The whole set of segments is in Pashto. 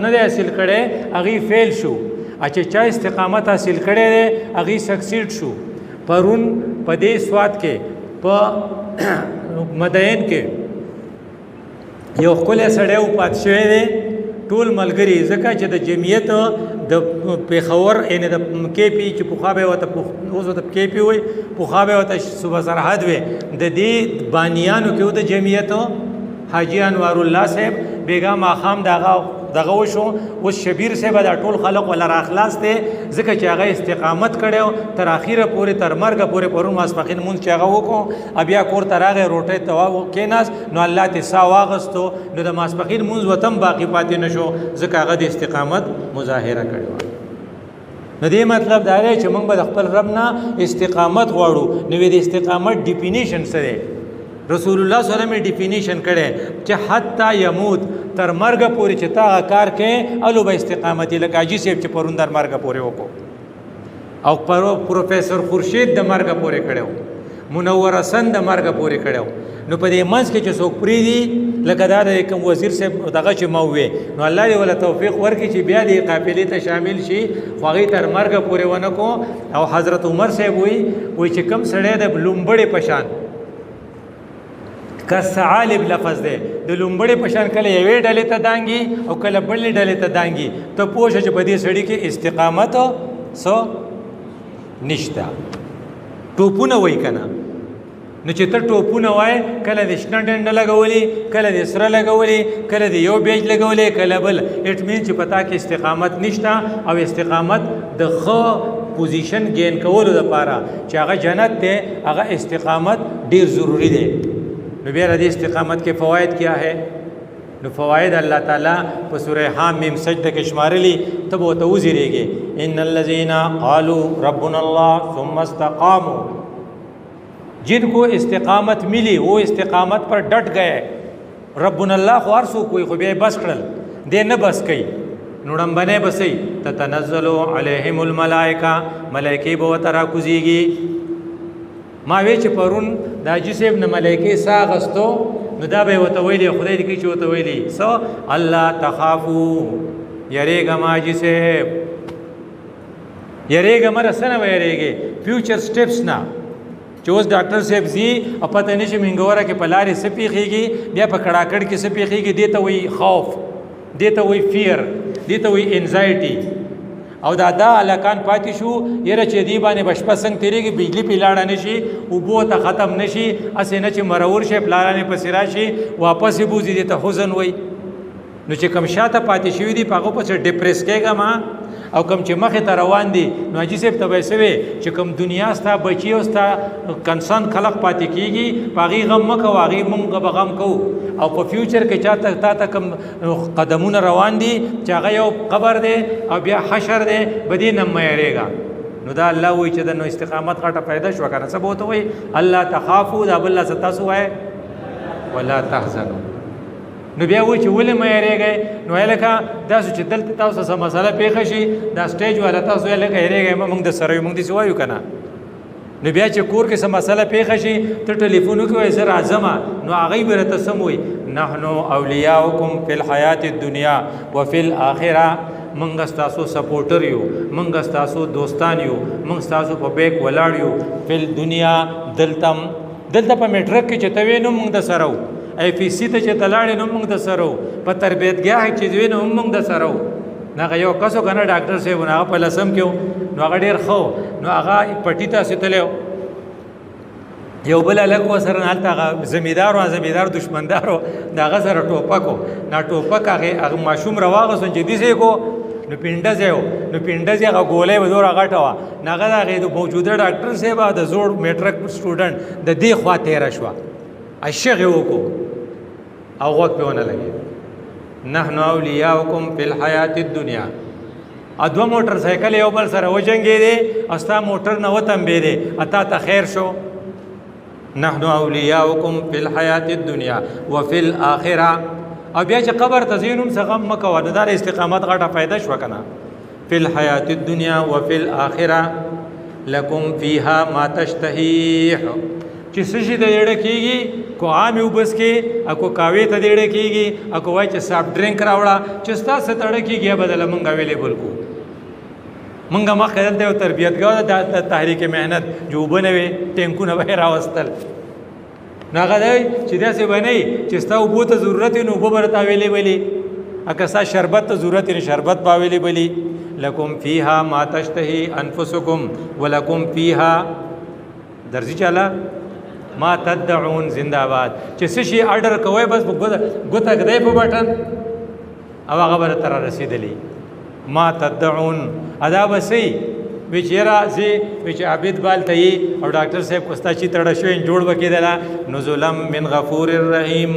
نه دی حاصل کړی هغوی فیل شو، چې چا استقامت حاصل کړی دی هغوی سکسیډ شو. پرون په دې سوات کې په مدین کې یو ښکلی سړی وفات شوی دی، ټول ملګري، ځکه چې د جمعیت د پېښور یعنې د کې پي چې پخوا به یې ورته اوس ورته کې پي وایي، پخوا به یې ورته صوبه سرحد وی، د دې بانیانو کې و د جمعیت حاجي انوارالله صاحب بیګا ماښام دغه وشو. اوس شبیر صاحب دا ټول خلق ولا راخلاص دی، ځکه چې هغه استقامت کړی تر اخره پورې، تر مرګه پورې. پرون ماسپښین مونځ چې هغه وکړو، بیا کور ته راغی، روټۍ ته کېناست، نو الله تې ساه واغستو، نو د ماسپښین مونځ ورته هم باقي پاتې نه شو، ځکه هغه د استقامت مظاهره کړې وه. نو دې مطلب دا دی چې موږ به د خپل رب نه استقامت غواړو. نو د استقامت ډیفینیشن څه دی؟ رسول الله صلی الله علیه وسلم ډیفینیشن کړي چې حتی یموت، تر مرګ پورې چې تا کار کې الو به استقامت. لکه حاجي صاحب چې پرون در مرګ پورې وکړو، او پروفیسور خورشید د مرګ پورې کړو، منور حسن د مرګ پورې کړو. نو په دې منځ کې چې څوک پریدي، لکه دا د کوم وزیر صاحب دغه چې ما ووې، نو الله دې ولا توفیق ورکړي چې بیا دې قافلې ته شامل شي، خو هغوی تر مرګ پورې ونه کو. او حضرت عمر صاحب وایي چې کوم سړی د لومبړې په شان کثعالب لفظ دی، د لومبړې په شان کله یوې ډلې ته دانګي او کله بلې ډلې ته دانګي، ته پوه شه چې په دې سړي کې استقامت څه نشته. ټوپونه وایي که نه؟ نو چې ته ټوپونه وایې، کله د شنه ډنډه لګولي، کله د سره لګولي، کله د یو بیج لګولي، کله بل، اټ مین چې پتا کې استقامت نشته. او استقامت د ښه پوزیشن گین کولو دپاره چې هغه جنت دی، هغه استقامت ډیر ضروری دی. نو بیا د استقامت کے فوائد کیا ہے؟ نو فوائد اللہ تعالیٰ په سورہ حامیم سجدہ کې شمارلی، تب وہ تو وزیریږي. ان الذین قالوا ربنا اللہ ثم استقاموا، جن کو استقامت ملی وہ استقامت پر ڈٹ گئے. ربنا اللہ خو هر څوک کوي، خو بیا بس کړل، دې نه بس کوي، نو ډمبنې بسئ. تتنزل علیهم الملائکه، ملائکې به ورته راکوزیږي. ما وی چې پرون د حاجي صاحب نه ملایکې ساه اخیستو، نو دا به یې ورته ویلي، خدای دې کړي چې ورته ویلي څه، الله تخافو، یریږه ما حاجي صاحب، یریږه مه څه نه به یریږې، فیوچر سټیپس نه. چې اوس ډاکټر صاحب ځي او پته نه شي منګوره کې په لارې څه پېښېږي، بیا په کړاکړ کې څه پېښېږي، دې ته وایي خوف، دې ته وایي فیر، دې ته وایي انزایټي. او دا هلکان پاتې شو، یره چې دې باندې به شپه څنګه تېرېږي، بجلي پې لاړه نه شي، اوبو ته ختم نه شي، هسې نه چې مرور شي، پلارانې پسې راشي، واپس یې بوځي، دې ته حزن وایي. نو چې کوم شاته پاتې شوي دي په هغو پسې ډپریس کېږه ما، او کوم چې مخې ته روان دي، نو حاجي صاحب ته به یې څه وی چې کوم دنیا ستا بچي او ستا کنسان خلق پاتې کېږي، په هغې غم مه کوه، هغې موږ به غم کوو. او په فیوچر کې چاته تا ته کوم قدمونه روان دي چې هغه یو قبر دی او بیا حشر دی، به دې نه مه یېرېږه. نو دا الله وایي چې د نو استقامت غټه پیدا شوه که نه. څه به ورته وایي؟ الله تخافو، دا بل څه تاسو وایئ ولا تحزنو. نو بیا وایي چې ولې مه یېرېږئ؟ نو هلکه داسې چې دلته تاسو څه مسله پېښه شي، دا سټیج والا تاسو هلکه یېرېږئ مه، موږ د سره یو، موږ داسې وایو که نه. نو بیا چې کور کې څه مسله پېښه شي، ته ټلیفون وکړې وایي زه راځمه، نو هغوی به راته څه وایي؟ نحنو اولیاؤکم فی الحیات الدنیا وفی الاخره، موږ ستاسو سپورټر یو، موږ ستاسو دوستان یو، موږ ستاسو په بیک ولاړ یو. فی الدنیا، دلته په میټرک کې چې ته وې نو موږ د سره وو، IPC ته چې ته لاړې نو موږ د سره وو، په تربیتګاه کې چې وې نو موږ د سره وو. نو هغه یو کس و که نه ډاکټر صاحب، نو هغه په لسم کې و، نو هغه ډېر ښه و، نو هغه پټي ته هسې تلی و. یو بل هلک و سره هلته هغه زمیندار و، زمیندار دشمندار و، د هغه سره ټوپک و. نو ټوپک هغه ماشوم راواغېستو چې داسې کو، نو پنډزی و، نو پنډزی هغه ګولۍ به دومره غټه وه، نو هغه د هغې د موجوده ډاکټر صاحب د زوړ میټرک سټوډنټ د دې خوا تېره شوه، چغې وکړو او غوږ پې ونه لګېد. نحنو اولیاؤکم فی الحیات الدنیا. دوه موټر سایکل یو بل سره وجنګېدې او ستا موټر نه وتمبېدې، تا ته خیر شو. نحنو اولیاؤکم فی الحیات الدنیا وفی الاخره. او بیا چې قبر ته ځې نو هم څه غم مه کوه، نو دا د استقامت غټه پیدا شوه که نه. فی الحیات الدنیا وفی الاخره لکم فیها ما تشتهی، چې څه شي د زړه کېږي کو عام وبس کې اكو کاوي ته ډېړه کیږي اكو وای چې سافټ ډرینک راوړه چې تاسو ته ډېړه کیږي بدل مونږ اویلیبل کو مونږه ما خدای ته تربیتګاه د تحریک مهنت جو بنوي ټینکونه به راوستل ناغدای چې داسې بنئ چې ستا اوبو ته ضرورت نو اوبه به راته اویلیبلي اکه ستا شربت ته ضرورت نو شربت به اویلیبلي لکم فیها ما تشتهی انفسکم ولکم فیها درځي چاله ما تدعون زنده باد چې څه شي آرډر کوئ بس ګوته کدی په بټن او هغه به تر رسیدلی ما تدعون ادا بسې بیچاره زی بیچ عابد بالته او ډاکټر صاحب کوستا چې تړه شوی جوړ وکیدلا نزلم من غفور الرحیم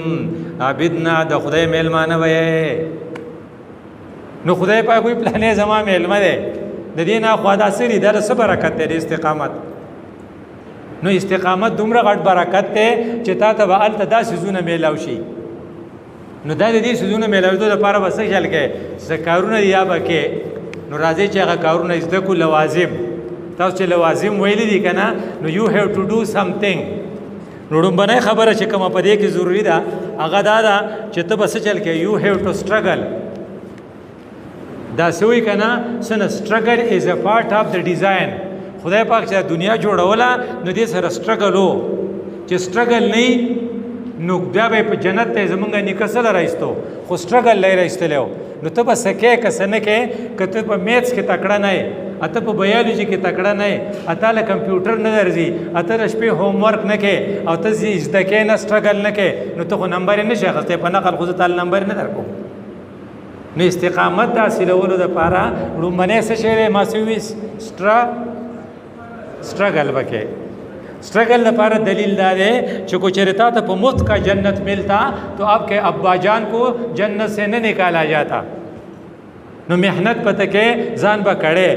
عابدنا د خدای میلمانه وې نو خدای پاک کوئی پلانې زما میلمه ده د دې نه خدا سری در څه برکت ده استقامت نو استقامت دومره غټ برکت ده چې تا ته به الته داسې زونه میلاو شي نو دا د دې سيزونه میلاویدو لپاره به څه خیال کې څه کارونه یا به کې نو راځي چې هغه کارونه زده کو لوازم تاسو چې لوازم ویلي دي که نه نو یو هیو ټو ډو سمثینګ نو ډومبنۍ خبره چې کومه په دې کې ضروري ده هغه دا ده چې ته به څه چل کې یو هیو ټو سټرګل دا څه وایي که نه څه نه سټرګل از ا پارټ آف د ډیزاین خدای پاک چې دنیا جوړوله نو دې سره سټرګل و چې سټرګل نه نو بیا به په جنت ته زمونږ نیکه سره راایستو خو سټرګل لای راایستلی و نو ته به څه کې که څه نه کې که ته په میتس کې تکړه نه یې اته په بیالوجي کې تکړه نه یې اته له کمپیوټر نه درځي اته د شپې هوم ورک نه کې او ته زده کې نه سټرګل نه کې نو ته خو نمبر یې نه شي اخیستی په نقل خو زه تاله نمبر نه درکوم نو استقامت د حاصلولو دپاره لومبنی څه شی دی ما څه ووي سټرګل به کې स्ट्रगल लपारा दलील दारे चको चरिता तो मुफ्त का जन्नत मिलता तो आपके अब्बा जान को जन्नत से न निकाला जाता नो मेहनत पता के जान बा कड़े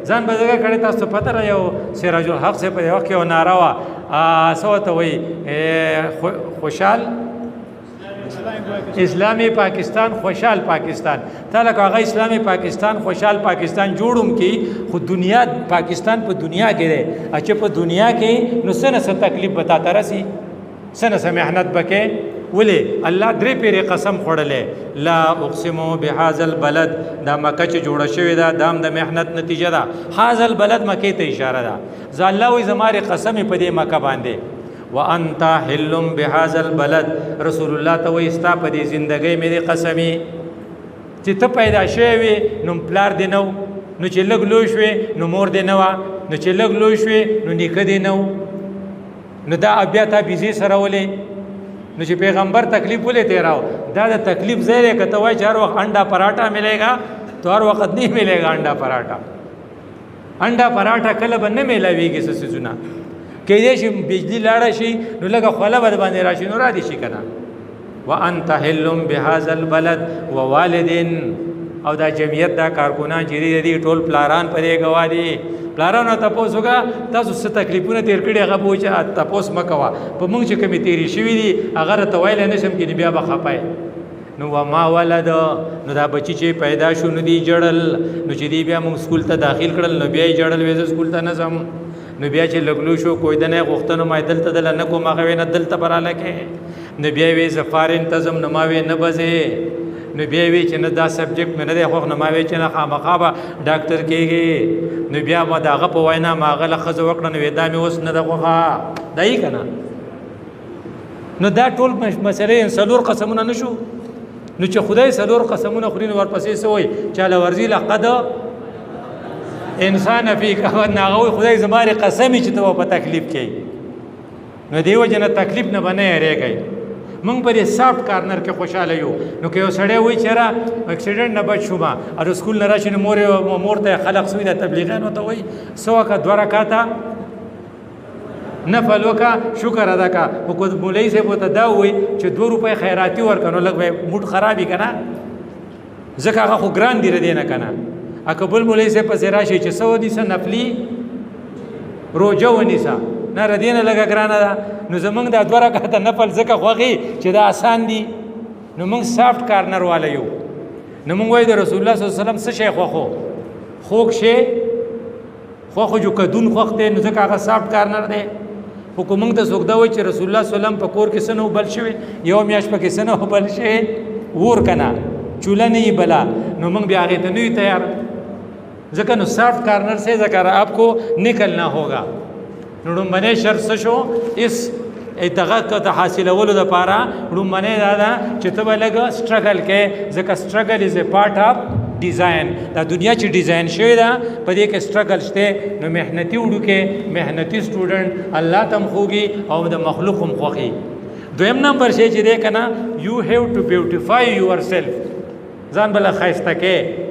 जान बजगा कड़े था तो पता रहे हो सिराजुल हक से पे वक्त नारावा सो तो वही खुशहाल اسلامی پاکستان خوشحال پاکستان تعالی هغه اسلامی پاکستان خوشحال پاکستان جوړوم کی خو دنیا پاکستان په دنیا کې ده چې په دنیا کې نو سنه تکلیف بتا ترسي سنه محنت بکې ولې الله درې پیری قسم خوړلې لا اقسم بهذا البلد دا مکه چې جوړه شوې ده دام د محنت نتیجه ده هاذا البلد مکه ته اشاره ده ځ الله وي زماره قسم په دې مکه باندې وانت حلم بهذا البلد رسول الله ته وي ستا په دې زندګۍ مې قسمي چې ته پیدا شوی نو پلار دی نو نو چې لګ لوی شوی نو مور دی نو نو چې لګ لوی شوی نو نیکه دی نو نو دا بیا ته بيزي سره ولې نو چې پیغمبر تکلیف ولې تیراو دا د تکلیف زیره کته وای چار وخت انډا پراټا ملےگا تو هر وخت نہیں ملے گا انډا پراټا کله به نه ملاويږي څه سونه کې دې شي بجلی لاړه شي نو لګه خوله بد باندې راشي نو را دي شي کنه وانت حلم بهذا البلد ووالد او دا جمعیت دا کارکونان چې دي ټول پلاران پرې گوادي پلارانو تاسو کا تاسو څه تکلیفونه تیر کړي هغه بوچا تاسو مکوا په موږ چې کمی تیری شوی دي هغه ته ویل نشم کې بیا بخپای نو وما ولد نو دا بچی چې پیدا شو نو دی جړل نو چې دی بیا موږ سکول ته داخل کړل نو بیا جړل وې سکول ته نظم نو بیا چې لګلو شو کوئی دنه غختنو ما دلته دل نه کوم هغه نه دلته براله کې نو بیا وی زفار تنظیم نه ما وی نه بزه نو بیا وی چې نه دا سبجیکټ مې نه دی خو نه ما وی چې نه خامخابه ډاکټر کېږي نو بیا ما داغه په وینا ما غله خزه وکړه نو دا مې اوس نه دغه دای کنه نو دا ټول مسلې سلور قسمونه نشو نو چې خدای سلور قسمونه خوري نو ورپسې سوې چاله ورزي لقد انسان فی کون ناغوی خدای زماره قسمی چې ته په تکلیف کې نو دیو جن تکلیف نه بنه ریږي مونږ په دې سافټ کارنر کې خوشاله یو نو که یو سړی وای چې را اکسیډنټ نه بچ شوما او سکول نه راشي مور ته خلق سوی د تبلیغانو ته وای سو کا دوه رکعاته نفل وکا شکر ادا کا کو مولوی سے بوته دا وای چې 2 روپے خیراتی ورکنو لګ موډ خرابې کنا زکه هغه خو ګران دی ردی نه کنا اکبل مولوی سے پس راشي چې سو دي سن نفلی روزه ونیسا نه ردینه لګ ګران ده نو زمنګ د دوه رکعاته نفل زکه خوغي چې دا آسان دي نو موږ سافټ کارنر والے یو نو موږ وای د رسول الله صلی الله علیه وسلم څه شیخ خوښ شي خو جو کدون خوخته نو زکه هغه سافټ کارنر دی حکومت ته څوک دا وایي چې رسول الله صلی الله علیه وسلم په کور کې سنو بل شوی یو میاش پکې سنو بل شوی ور کنا چوله نه بلا نو موږ بیا هغه ته نه تیار ځکه نو سافٹ کارنر سے ذکر آپ کو نکلنا ہوگا نو بنے شرط شو اس اتغاق حاصل اولو د پاره لومبنه دا چې ته ولګ سټرګل کې ځکه سټرګل از ا پارت اف ډیزاین دا دنیا چې ډیزاین شوی دا په دې کې سټرګل شته نو مهنتي وډو کې مهنتي سټوډنټ الله تم خوږي او د مخلوق هم خوږي دویم نمبر شی چې ده کنه یو هیو ټو بیوټیفای یور سیلف ځان بل خایسته کې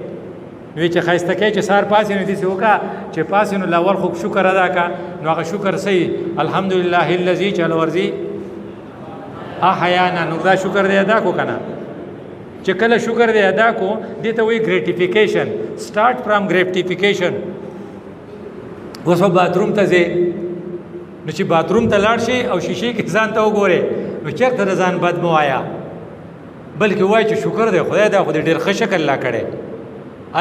وی چې خایسته کې چې سار پاسې نه دي سوکا چې پاسې نو لاول خو شکر ادا کا نو هغه شکر سي الحمدلله الذي چل ورزي احیانا نو دا شکر دې ادا کو کنه چې کله شکر دې ادا کو دې ته وی ګریټیفیکیشن سٹارټ فرام ګریټیفیکیشن وسو باتروم ته ځي نو چې باتروم ته لاړ شي او شیشې کې ځان ته وګوره نو چېرته ځان بد مو آیا بلکې وای چې شکر دې خدای دا خو دې ډېر ښه شکل لا کړي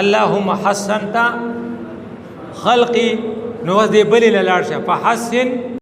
اللهم حسنت خلقي نو دې بل لاړ شه فحسن